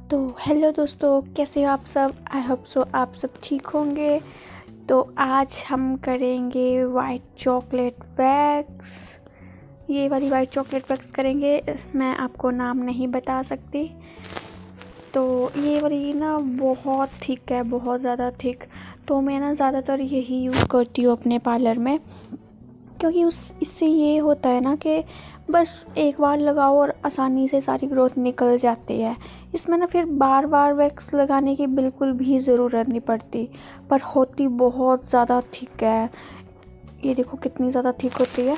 तो हेलो दोस्तों, कैसे हो आप सब। आई होप सो आप सब ठीक होंगे। तो आज हम करेंगे वाइट चॉकलेट वैक्स। ये वाली वाइट चॉकलेट वैक्स करेंगे, मैं आपको नाम नहीं बता सकती। तो ये वाली ना बहुत थिक है, बहुत ज़्यादा थिक। तो मैं ना ज़्यादातर यही यूज़ करती हूँ अपने पार्लर में, क्योंकि इससे ये होता है ना कि बस एक बार लगाओ और आसानी से सारी ग्रोथ निकल जाती है। इसमें ना फिर बार बार वैक्स लगाने की बिल्कुल भी ज़रूरत नहीं पड़ती, पर होती बहुत ज़्यादा थिक है। ये देखो कितनी ज़्यादा थिक होती है।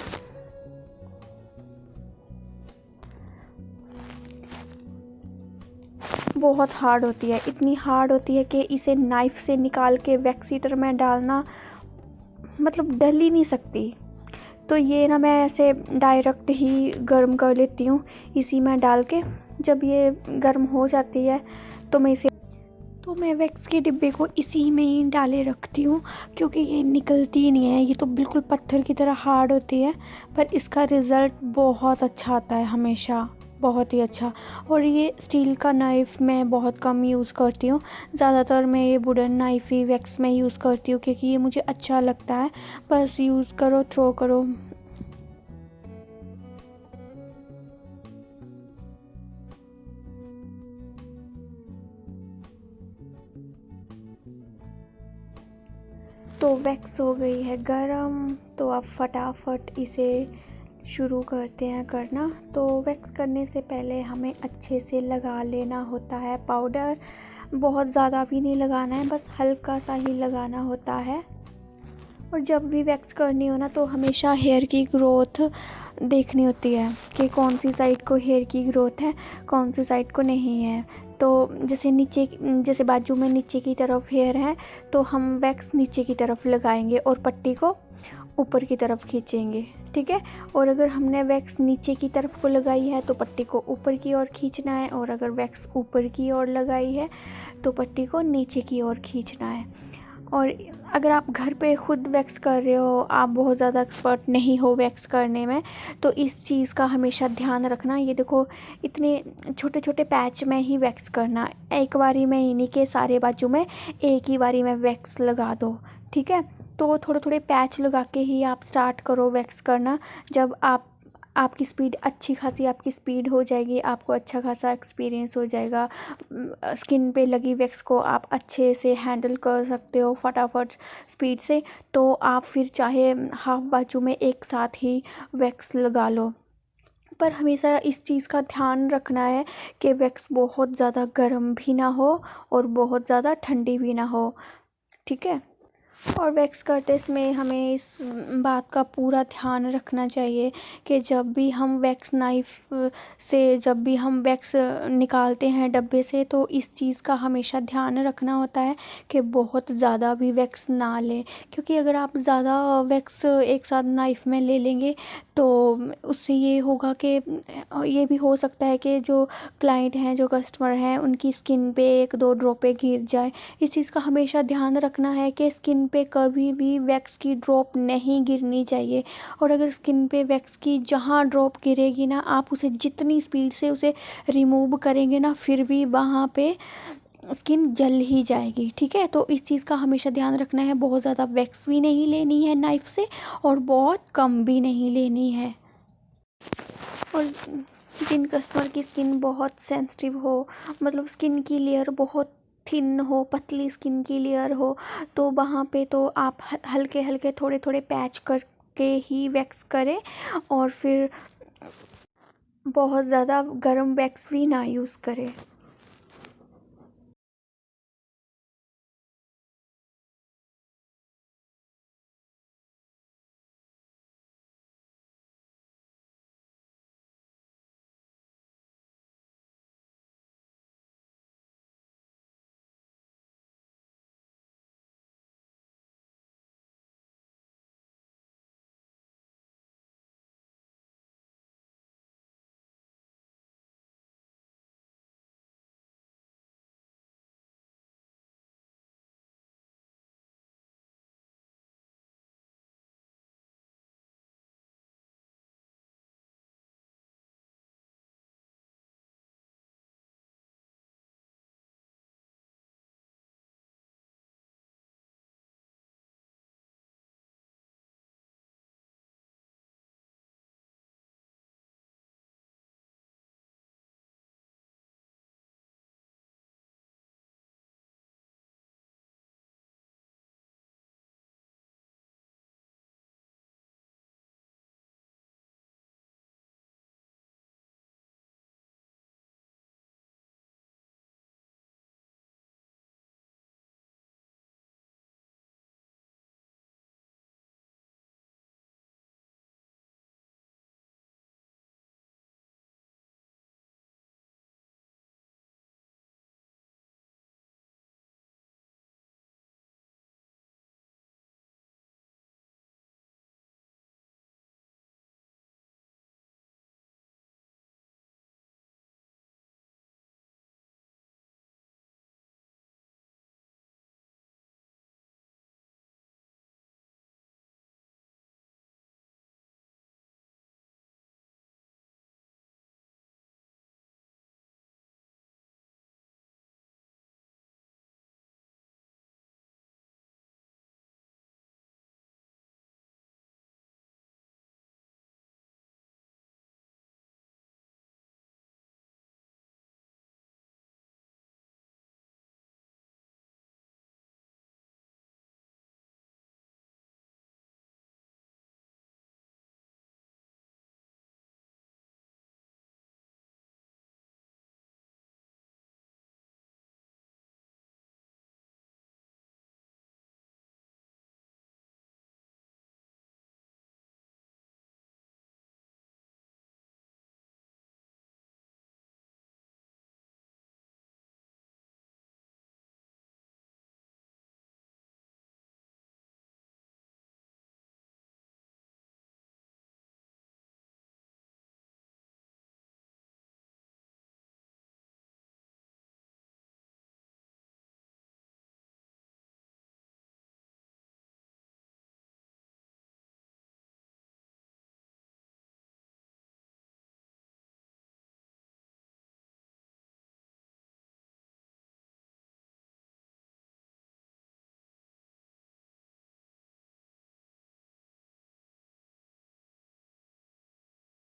बहुत हार्ड होती है, इतनी हार्ड होती है कि इसे नाइफ़ से निकाल के वैक्स हीटर में डालना मतलब डल ही नहीं सकती। तो ये ना मैं ऐसे डायरेक्ट ही गर्म कर लेती हूँ इसी में डाल के। जब ये गर्म हो जाती है तो मैं वैक्स के डिब्बे को इसी में ही डाले रखती हूँ, क्योंकि ये निकलती नहीं है। ये तो बिल्कुल पत्थर की तरह हार्ड होती है, पर इसका रिज़ल्ट बहुत अच्छा आता है हमेशा, बहुत ही अच्छा। और ये स्टील का नाइफ़ मैं बहुत कम यूज़ करती हूँ, ज़्यादातर मैं ये वुडन नाइफ़ ही वैक्स में यूज़ करती हूँ, क्योंकि ये मुझे अच्छा लगता है। बस यूज़ करो, थ्रो करो। तो वैक्स हो गई है गरम, तो अब फटाफट इसे शुरू करते हैं करना। तो वैक्स करने से पहले हमें अच्छे से लगा लेना होता है पाउडर। बहुत ज़्यादा भी नहीं लगाना है, बस हल्का सा ही लगाना होता है। और जब भी वैक्स करनी हो ना, तो हमेशा हेयर की ग्रोथ देखनी होती है कि कौन सी साइड को हेयर की ग्रोथ है, कौन सी साइड को नहीं है। तो जैसे बाजू में नीचे की तरफ हेयर है, तो हम वैक्स नीचे की तरफ लगाएंगे और पट्टी को ऊपर की तरफ खींचेंगे, ठीक है। और अगर हमने वैक्स नीचे की तरफ को लगाई है तो पट्टी को ऊपर की ओर खींचना है, और अगर वैक्स ऊपर की ओर लगाई है तो पट्टी को नीचे की ओर खींचना है। और अगर आप घर पे खुद वैक्स कर रहे हो, आप बहुत ज़्यादा एक्सपर्ट नहीं हो वैक्स करने में, तो इस चीज़ का हमेशा ध्यान रखना। ये देखो, इतने छोटे छोटे पैच में ही वैक्स करना, एक बारी में ही नहीं कि सारे बाजू में एक ही बारी में वैक्स लगा दो, ठीक है। तो थोड़े थोड़े पैच लगा के ही आप स्टार्ट करो वैक्स करना। जब आपकी स्पीड अच्छी खासी आपकी स्पीड हो जाएगी, आपको अच्छा खासा एक्सपीरियंस हो जाएगा, स्किन पे लगी वैक्स को आप अच्छे से हैंडल कर सकते हो फटाफट स्पीड से, तो आप फिर चाहे हाफ बाजू में एक साथ ही वैक्स लगा लो। पर हमेशा इस चीज़ का ध्यान रखना है कि वैक्स बहुत ज़्यादा गर्म भी ना हो और बहुत ज़्यादा ठंडी भी ना हो, ठीक है। और वैक्स करते समय हमें इस बात का पूरा ध्यान रखना चाहिए कि जब भी हम वैक्स नाइफ से जब भी हम वैक्स निकालते हैं डब्बे से, तो इस चीज़ का हमेशा ध्यान रखना होता है कि बहुत ज़्यादा भी वैक्स ना लें, क्योंकि अगर आप ज़्यादा वैक्स एक साथ नाइफ में ले लेंगे तो उससे ये होगा कि ये भी हो सकता है कि जो क्लाइंट हैं, जो कस्टमर हैं, उनकी स्किन पे एक दो ड्रॉपे गिर जाए। इस चीज़ का हमेशा ध्यान रखना है कि स्किन पे कभी भी वैक्स की ड्रॉप नहीं गिरनी चाहिए। और अगर स्किन पे वैक्स की जहाँ ड्रॉप गिरेगी ना, आप उसे जितनी स्पीड से उसे रिमूव करेंगे ना, फिर भी वहाँ पे स्किन जल ही जाएगी, ठीक है। तो इस चीज़ का हमेशा ध्यान रखना है, बहुत ज़्यादा वैक्स भी नहीं लेनी है नाइफ से और बहुत कम भी नहीं लेनी है। और जिन कस्टमर की स्किन बहुत सेंसिटिव हो, मतलब स्किन की लेयर बहुत थिन हो, पतली स्किन की लेयर हो, तो वहाँ पे तो आप हल्के हल्के थोड़े थोड़े पैच करके ही वैक्स करें, और फिर बहुत ज़्यादा गर्म वैक्स भी ना यूज़ करें।